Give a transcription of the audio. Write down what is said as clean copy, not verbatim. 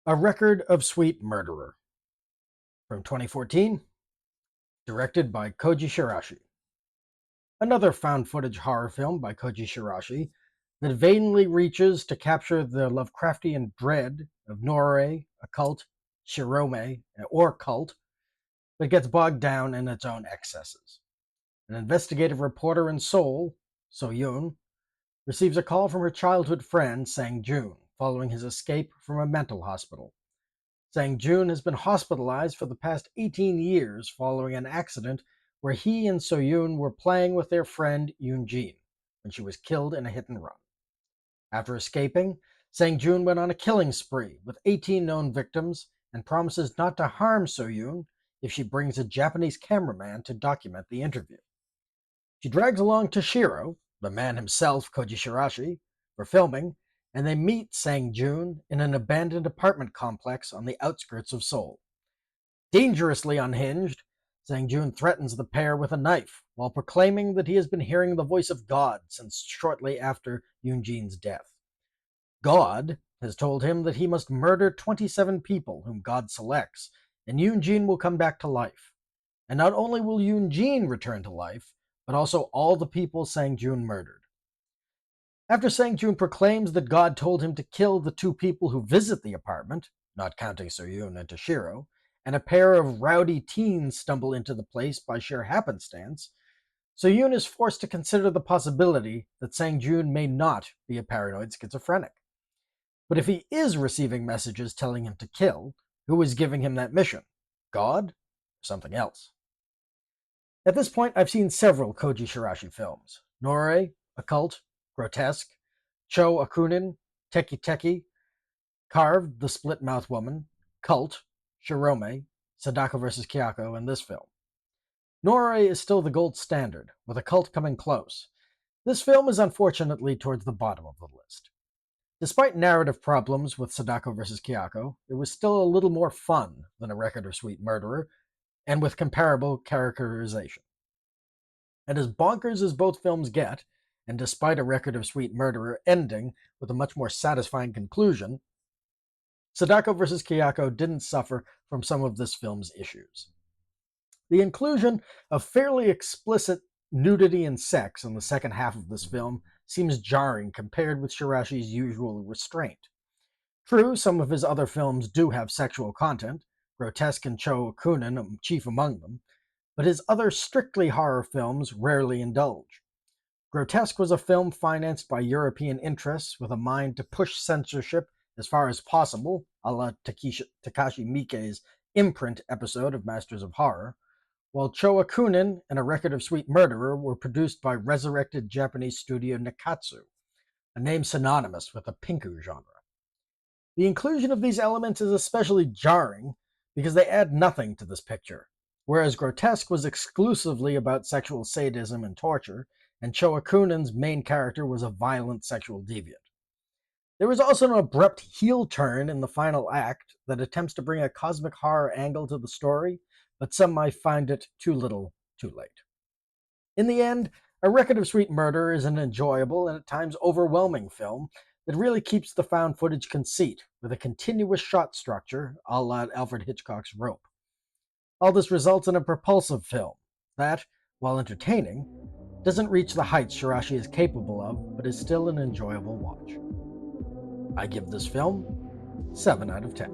A Record of Sweet Murderer from 2014, directed by Koji Shiraishi. Another found footage horror film by Koji Shiraishi that vainly reaches to capture the Lovecraftian dread of noroi, occult, shirome, or cult, but gets bogged down in its own excesses. An investigative reporter in Seoul, So-yoon, receives a call from her childhood friend Sang-joon following his escape from a mental hospital. Sang-joon has been hospitalized for the past 18 years following an accident where he and So-yoon were playing with their friend Yoon-jin when she was killed in a hit-and-run. After escaping, Sang-joon went on a killing spree with 18 known victims and promises not to harm So-yoon if she brings a Japanese cameraman to document the interview. She drags along Toshiro, the man himself, Koji Shiraishi, for filming, and they meet Sang-joon in an abandoned apartment complex on the outskirts of Seoul. Dangerously unhinged, Sang-joon threatens the pair with a knife while proclaiming that he has been hearing the voice of God since shortly after Yoon-jin's death. God has told him that he must murder 27 people whom God selects, and Yoon-jin will come back to life. And not only will Yoon-jin return to life, but also all the people Sang-joon murdered. After Sang-joon proclaims that God told him to kill the two people who visit the apartment, not counting So-yoon and Toshiro, and a pair of rowdy teens stumble into the place by sheer happenstance, So-yoon is forced to consider the possibility that Sang-joon may not be a paranoid schizophrenic. But if he is receiving messages telling him to kill, who is giving him that mission? God? Or something else? At this point, I've seen several Koji Shiraishi films: noroi, occult, grotesque, Cho Akunin, Teki Teki, Carved, The Split Mouth Woman, Cult, Shirome, Sadako vs. Kayako, and this film. Noroi is still the gold standard, with Occult coming close. This film is unfortunately towards the bottom of the list. Despite narrative problems with Sadako vs. Kayako, it was still a little more fun than A Record of Sweet Murderer, and with comparable characterization. And as bonkers as both films get, and despite A Record of Sweet Murderer ending with a much more satisfying conclusion, Sadako vs. Kayako didn't suffer from some of this film's issues. The inclusion of fairly explicit nudity and sex in the second half of this film seems jarring compared with Shiraishi's usual restraint. True, some of his other films do have sexual content, Grotesque and Cho Akunin chief among them, but his other strictly horror films rarely indulge. Grotesque was a film financed by European interests with a mind to push censorship as far as possible, a la Takashi Miike's imprint episode of Masters of Horror, while Cho Akunin and A Record of Sweet Murderer were produced by resurrected Japanese studio Nikatsu, a name synonymous with the pinku genre. The inclusion of these elements is especially jarring because they add nothing to this picture, whereas Grotesque was exclusively about sexual sadism and torture, and Cho Akunin's main character was a violent sexual deviant. There is also an abrupt heel turn in the final act that attempts to bring a cosmic horror angle to the story, but some might find it too little, too late. In the end, A Record of Sweet Murder is an enjoyable and at times overwhelming film that really keeps the found footage conceit with a continuous shot structure a la Alfred Hitchcock's Rope. All this results in a propulsive film that, while entertaining, doesn't reach the heights Shiraishi is capable of, but is still an enjoyable watch. I give this film 7 out of 10.